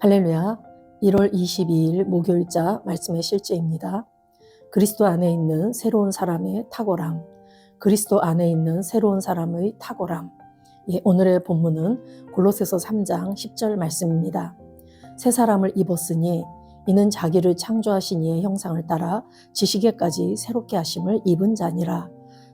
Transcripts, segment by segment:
할렐루야. 1월 22일 목요일자 말씀의 실제입니다. 그리스도 안에 있는 새로운 사람의 탁월함. 그리스도 안에 있는 새로운 사람의 탁월함. 오늘의 본문은 골로새서 3장 10절 말씀입니다. 새 사람을 입었으니 이는 자기를 창조하신 이의 형상을 따라 지식에까지 새롭게 하심을 입은 자니라.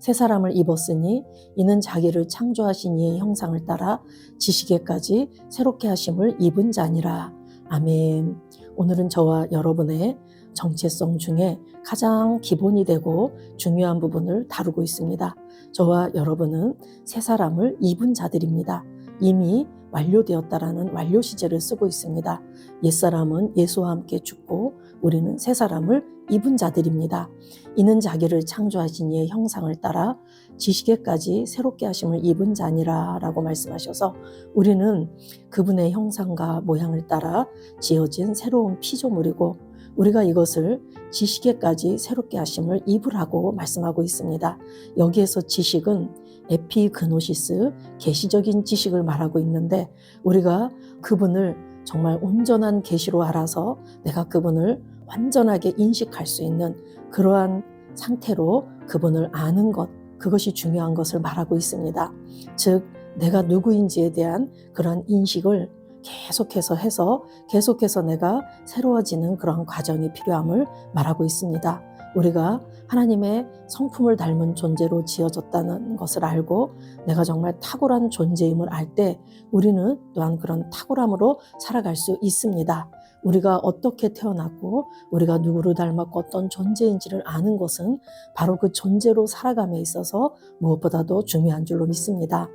새 사람을 입었으니 이는 자기를 창조하신 이의 형상을 따라 지식에까지 새롭게 하심을 입은 자니라. 아멘. 오늘은 저와 여러분의 정체성 중에 가장 기본이 되고 중요한 부분을 다루고 있습니다. 저와 여러분은 새 사람을 입은 자들입니다. 이미 완료되었다라는 완료 시제를 쓰고 있습니다. 옛사람은 예수와 함께 죽고 우리는 새 사람을 입은 자들입니다. 이는 자기를 창조하신 이의 형상을 따라 지식에까지 새롭게 하심을 입은 자니라 라고 말씀하셔서 우리는 그분의 형상과 모양을 따라 지어진 새로운 피조물이고 우리가 이것을 지식에까지 새롭게 하심을 입으라고 말씀하고 있습니다. 여기에서 지식은 에피그노시스, 계시적인 지식을 말하고 있는데 우리가 그분을 정말 온전한 계시로 알아서 내가 그분을 완전하게 인식할 수 있는 그러한 상태로 그분을 아는 것, 그것이 중요한 것을 말하고 있습니다. 즉 내가 누구인지에 대한 그런 인식을 계속해서 내가 새로워지는 그런 과정이 필요함을 말하고 있습니다. 우리가 하나님의 성품을 닮은 존재로 지어졌다는 것을 알고 내가 정말 탁월한 존재임을 알 때 우리는 또한 그런 탁월함으로 살아갈 수 있습니다. 우리가 어떻게 태어났고 우리가 누구를 닮았고 어떤 존재인지를 아는 것은 바로 그 존재로 살아감에 있어서 무엇보다도 중요한 줄로 믿습니다.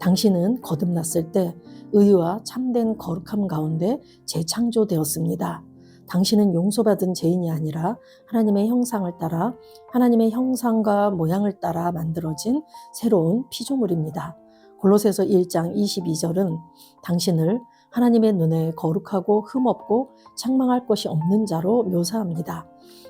당신은 거듭났을 때 의와 참된 거룩함 가운데 재창조되었습니다. 당신은 용서받은 죄인이 아니라 하나님의 형상을 따라 하나님의 형상과 모양을 따라 만들어진 새로운 피조물입니다. 골로새서 1장 22절은 당신을 하나님의 눈에 거룩하고 흠없고 책망할 것이 없는 자로 묘사합니다.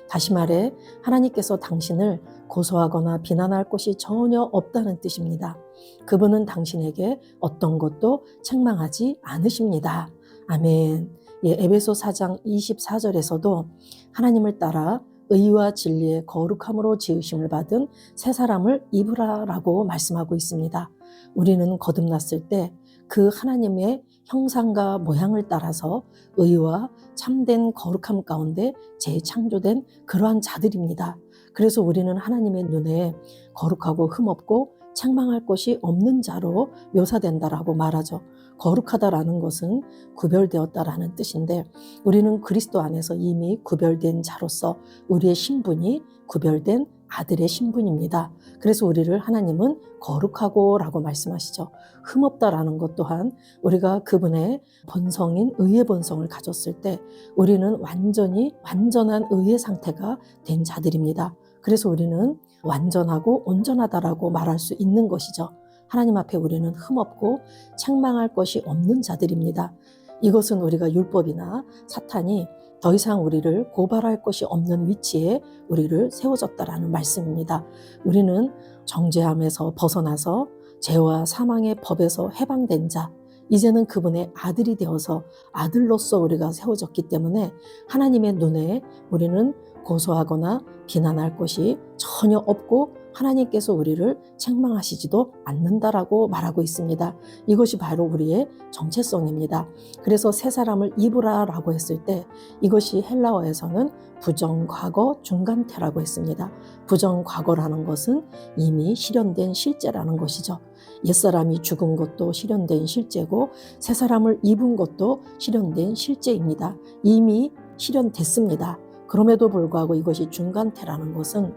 다시 말해 하나님께서 당신을 고소하거나 비난할 것이 전혀 없다는 뜻입니다. 그분은 당신에게 어떤 것도 책망하지 않으십니다. 아멘. 에베소 4장 24절에서도 하나님을 따라 의와 진리의 거룩함으로 지으심을 받은 새 사람을 입으라라고 말씀하고 있습니다. 우리는 거듭났을 때 그 하나님의 형상과 모양을 따라서 의와 참된 거룩함 가운데 재창조된 그러한 자들입니다. 그래서 우리는 하나님의 눈에 거룩하고 흠없고 책망할 것이 없는 자로 묘사된다라고 말하죠. 거룩하다라는 것은 구별되었다라는 뜻인데 우리는 그리스도 안에서 이미 구별된 자로서 우리의 신분이 구별된 아들의 신분입니다. 그래서 우리를 하나님은 거룩하고 라고 말씀하시죠. 흠없다라는 것 또한 우리가 그분의 본성인 의의 본성을 가졌을 때 우리는 완전한 의의 상태가 된 자들입니다. 그래서 우리는 완전하고 온전하다라고 말할 수 있는 것이죠. 하나님 앞에 우리는 흠없고 책망할 것이 없는 자들입니다. 이것은 우리가 율법이나 사탄이 더 이상 우리를 고발할 것이 없는 위치에 우리를 세워졌다라는 말씀입니다. 우리는 정죄함에서 벗어나서 죄와 사망의 법에서 해방된 자, 이제는 그분의 아들이 되어서 아들로서 우리가 세워졌기 때문에 하나님의 눈에 우리는 고소하거나 비난할 것이 전혀 없고 하나님께서 우리를 책망하시지도 않는다라고 말하고 있습니다. 이것이 바로 우리의 정체성입니다. 그래서 새 사람을 입으라라고 했을 때 이것이 헬라어에서는 부정과거 중간태라고 했습니다. 부정과거라는 것은 이미 실현된 실제라는 것이죠. 옛사람이 죽은 것도 실현된 실제고 새 사람을 입은 것도 실현된 실제입니다. 이미 실현됐습니다. 그럼에도 불구하고 이것이 중간태라는 것은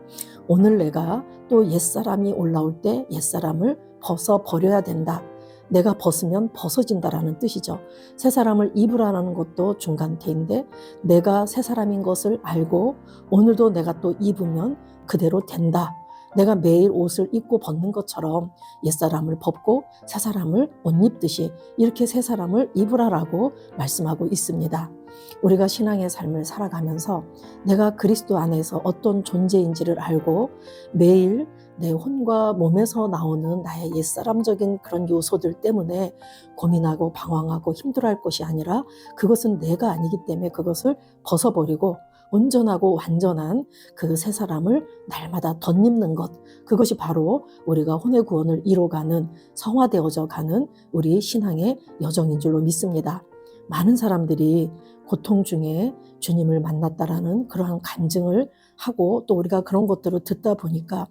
오늘 내가 또 옛사람이 올라올 때 옛사람을 벗어버려야 된다. 내가 벗으면 벗어진다라는 뜻이죠. 새 사람을 입으라는 것도 중간태인데 내가 새 사람인 것을 알고 오늘도 내가 또 입으면 그대로 된다. 내가 매일 옷을 입고 벗는 것처럼 옛사람을 벗고 새 사람을 옷 입듯이 이렇게 새 사람을 입으라라고 말씀하고 있습니다. 우리가 신앙의 삶을 살아가면서 내가 그리스도 안에서 어떤 존재인지를 알고 매일 내 혼과 몸에서 나오는 나의 옛사람적인 그런 요소들 때문에 고민하고 방황하고 힘들어할 것이 아니라 그것은 내가 아니기 때문에 그것을 벗어버리고 온전하고 완전한 그 새 사람을 날마다 덧입는 것, 그것이 바로 우리가 혼의 구원을 이뤄가는, 성화되어져 가는 우리 신앙의 여정인 줄로 믿습니다. 많은 사람들이 고통 중에 주님을 만났다라는 그러한 간증을 하고 또 우리가 그런 것들을 듣다 보니까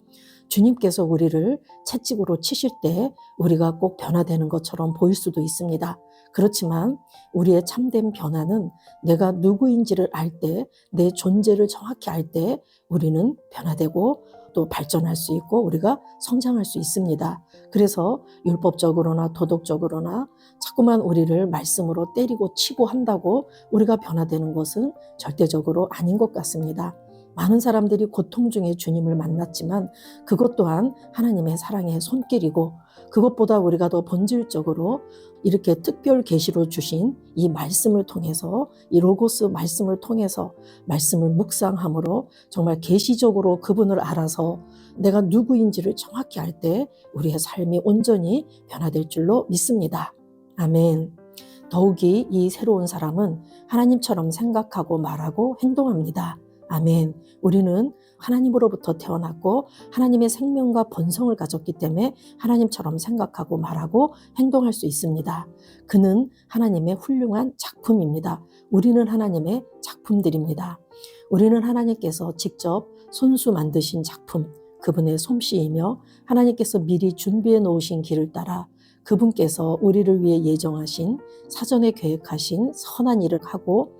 주님께서 우리를 채찍으로 치실 때 우리가 꼭 변화되는 것처럼 보일 수도 있습니다. 그렇지만 우리의 참된 변화는 내가 누구인지를 알 때, 내 존재를 정확히 알 때 우리는 변화되고 또 발전할 수 있고 우리가 성장할 수 있습니다. 그래서 율법적으로나 도덕적으로나 자꾸만 우리를 말씀으로 때리고 치고 한다고 우리가 변화되는 것은 절대적으로 아닌 것 같습니다. 많은 사람들이 고통 중에 주님을 만났지만 그것 또한 하나님의 사랑의 손길이고, 그것보다 우리가 더 본질적으로 이렇게 특별 계시로 주신 이 말씀을 통해서, 이 로고스 말씀을 통해서 말씀을 묵상함으로 정말 계시적으로 그분을 알아서 내가 누구인지를 정확히 알 때 우리의 삶이 온전히 변화될 줄로 믿습니다. 아멘. 더욱이 이 새로운 사람은 하나님처럼 생각하고 말하고 행동합니다. 아멘. 우리는 하나님으로부터 태어났고 하나님의 생명과 본성을 가졌기 때문에 하나님처럼 생각하고 말하고 행동할 수 있습니다. 그는 하나님의 훌륭한 작품입니다. 우리는 하나님의 작품들입니다. 우리는 하나님께서 직접 손수 만드신 작품, 그분의 솜씨이며 하나님께서 미리 준비해 놓으신 길을 따라 그분께서 우리를 위해 예정하신, 사전에 계획하신 선한 일을 하고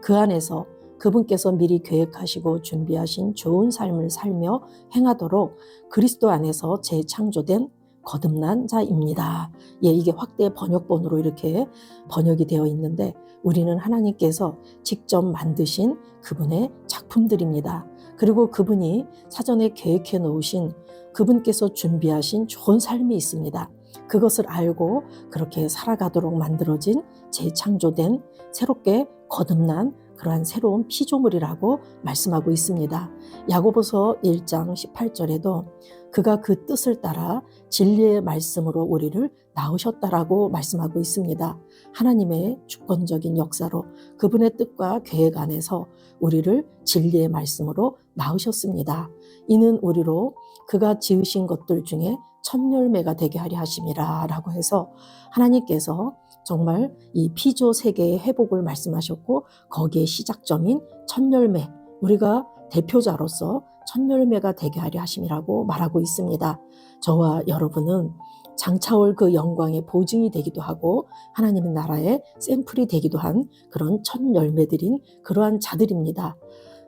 그 안에서 그분께서 미리 계획하시고 준비하신 좋은 삶을 살며 행하도록 그리스도 안에서 재창조된 거듭난 자입니다. 예, 이게 확대 번역본으로 이렇게 번역이 되어 있는데 우리는 하나님께서 직접 만드신 그분의 작품들입니다. 그리고 그분이 사전에 계획해 놓으신, 그분께서 준비하신 좋은 삶이 있습니다. 그것을 알고 그렇게 살아가도록 만들어진 재창조된, 새롭게 거듭난 그러한 새로운 피조물이라고 말씀하고 있습니다. 야고보서 1장 18절에도 그가 그 뜻을 따라 진리의 말씀으로 우리를 낳으셨다라고 말씀하고 있습니다. 하나님의 주권적인 역사로 그분의 뜻과 계획 안에서 우리를 진리의 말씀으로 낳으셨습니다. 이는 우리로 그가 지으신 것들 중에 첫 열매가 되게 하려 하심이라 라고 해서 하나님께서 정말 이 피조 세계의 회복을 말씀하셨고 거기에 시작점인 첫 열매, 우리가 대표자로서 첫 열매가 되게 하려 하심이라고 말하고 있습니다. 저와 여러분은 장차올 그 영광의 보증이 되기도 하고 하나님의 나라의 샘플이 되기도 한 그런 첫 열매들인 그러한 자들입니다.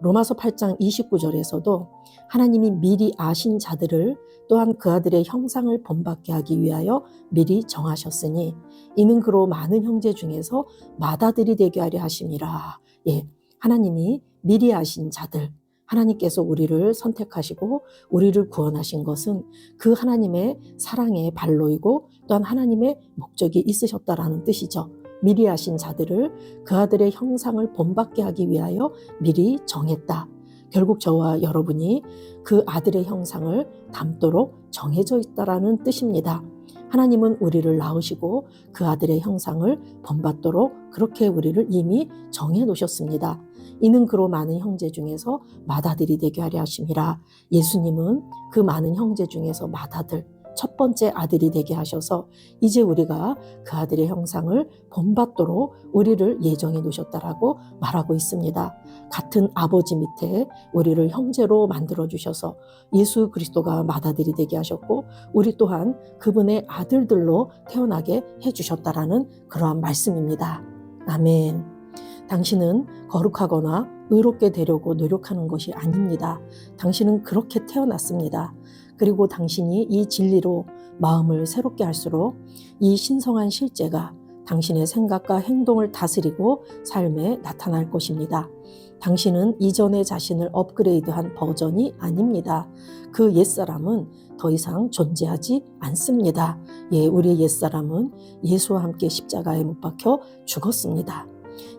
로마서 8장 29절에서도 하나님이 미리 아신 자들을 또한 그 아들의 형상을 본받게 하기 위하여 미리 정하셨으니 이는 그로 많은 형제 중에서 맏아들이 되게 하려 하심이라. 예, 하나님이 미리 아신 자들, 하나님께서 우리를 선택하시고 우리를 구원하신 것은 그 하나님의 사랑의 발로이고 또한 하나님의 목적이 있으셨다라는 뜻이죠. 미리 하신 자들을 그 아들의 형상을 본받게 하기 위하여 미리 정했다. 결국 저와 여러분이 그 아들의 형상을 담도록 정해져 있다라는 뜻입니다. 하나님은 우리를 낳으시고 그 아들의 형상을 본받도록 그렇게 우리를 이미 정해 놓으셨습니다. 이는 그로 많은 형제 중에서 맏아들이 되게 하려 하심이라. 예수님은 그 많은 형제 중에서 맏아들, 첫 번째 아들이 되게 하셔서 이제 우리가 그 아들의 형상을 본받도록 우리를 예정해 놓으셨다라고 말하고 있습니다. 같은 아버지 밑에 우리를 형제로 만들어 주셔서 예수 그리스도가 맏아들이 되게 하셨고 우리 또한 그분의 아들들로 태어나게 해주셨다라는 그러한 말씀입니다. 아멘. 당신은 거룩하거나 의롭게 되려고 노력하는 것이 아닙니다. 당신은 그렇게 태어났습니다. 그리고 당신이 이 진리로 마음을 새롭게 할수록 이 신성한 실제가 당신의 생각과 행동을 다스리고 삶에 나타날 것입니다. 당신은 이전의 자신을 업그레이드한 버전이 아닙니다. 그 옛사람은 더 이상 존재하지 않습니다. 예, 우리의 옛사람은 예수와 함께 십자가에 못 박혀 죽었습니다.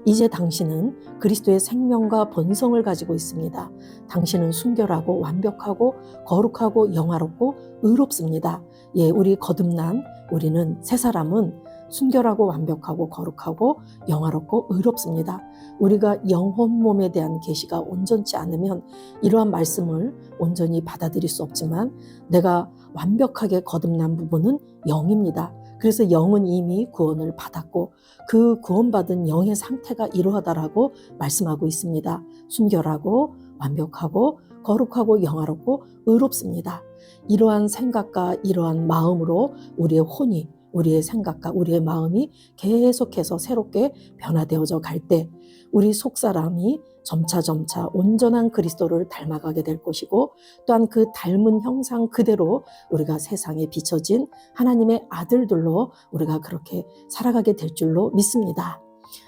이제 당신은 그리스도의 생명과 본성을 가지고 있습니다. 당신은 순결하고 완벽하고 거룩하고 영화롭고 의롭습니다. 예, 우리 거듭난 우리는 새 사람은 순결하고 완벽하고 거룩하고 영화롭고 의롭습니다. 우리가 영혼 몸에 대한 계시가 온전치 않으면 이러한 말씀을 온전히 받아들일 수 없지만 내가 완벽하게 거듭난 부분은 영입니다. 그래서 영은 이미 구원을 받았고 그 구원받은 영의 상태가 이러하다라고 말씀하고 있습니다. 순결하고 완벽하고 거룩하고 영화롭고 의롭습니다. 이러한 생각과 이러한 마음으로 우리의 혼이 우리의 생각과 우리의 마음이 계속해서 새롭게 변화되어져 갈 때 우리 속사람이 점차 온전한 그리스도를 닮아가게 될 것이고 또한 그 닮은 형상 그대로 우리가 세상에 비춰진 하나님의 아들들로 우리가 그렇게 살아가게 될 줄로 믿습니다.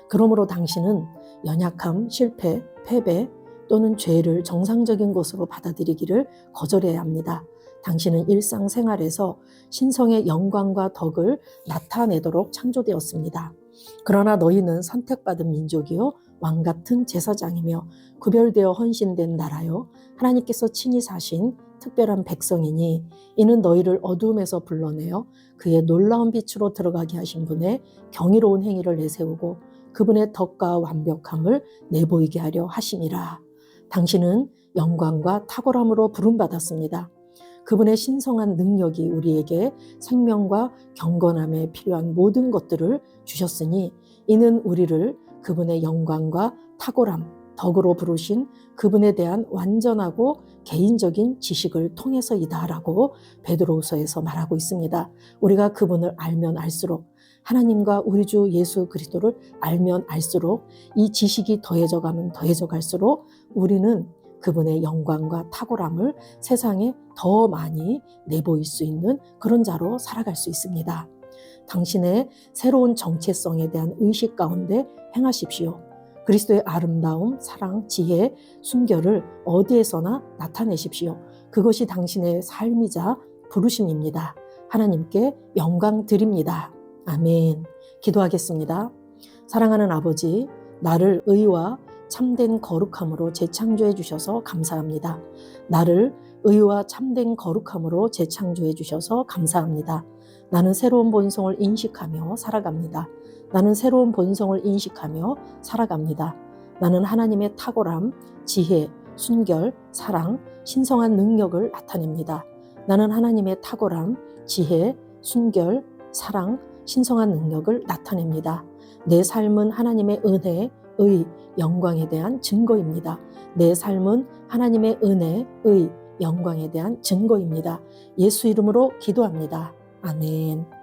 그러므로 당신은 연약함, 실패, 패배 또는 죄를 정상적인 것으로 받아들이기를 거절해야 합니다. 당신은 일상생활에서 신성의 영광과 덕을 나타내도록 창조되었습니다. 그러나 너희는 선택받은 민족이요 왕같은 제사장이며 구별되어 헌신된 나라요 하나님께서 친히 사신 특별한 백성이니 이는 너희를 어두움에서 불러내어 그의 놀라운 빛으로 들어가게 하신 분의 경이로운 행위를 내세우고 그분의 덕과 완벽함을 내보이게 하려 하심이라. 당신은 영광과 탁월함으로 부름받았습니다. 그분의 신성한 능력이 우리에게 생명과 경건함에 필요한 모든 것들을 주셨으니 이는 우리를 그분의 영광과 탁월함, 덕으로 부르신 그분에 대한 완전하고 개인적인 지식을 통해서이다라고 베드로후서에서 말하고 있습니다. 우리가 그분을 알면 알수록 하나님과 우리 주 예수 그리스도를 알면 알수록 이 지식이 더해져 가면 더해져 갈수록 우리는 그분의 영광과 탁월함을 세상에 더 많이 내보일 수 있는 그런 자로 살아갈 수 있습니다. 당신의 새로운 정체성에 대한 의식 가운데 행하십시오. 그리스도의 아름다움, 사랑, 지혜, 순결을 어디에서나 나타내십시오. 그것이 당신의 삶이자 부르심입니다. 하나님께 영광 드립니다. 아멘. 기도하겠습니다. 사랑하는 아버지, 나를 의와 참된 거룩함으로 재창조해 주셔서 감사합니다. 나를 의와 참된 거룩함으로 재창조해 주셔서 감사합니다. 나는 새로운 본성을 인식하며 살아갑니다. 나는 새로운 본성을 인식하며 살아갑니다. 나는 하나님의 탁월함, 지혜, 순결, 사랑, 신성한 능력을 나타냅니다. 나는 하나님의 탁월함, 지혜, 순결, 사랑, 신성한 능력을 나타냅니다. 내 삶은 하나님의 은혜, 의, 영광에 대한 증거입니다. 내 삶은 하나님의 은혜, 의, 영광에 대한 증거입니다. 예수 이름으로 기도합니다. 아멘.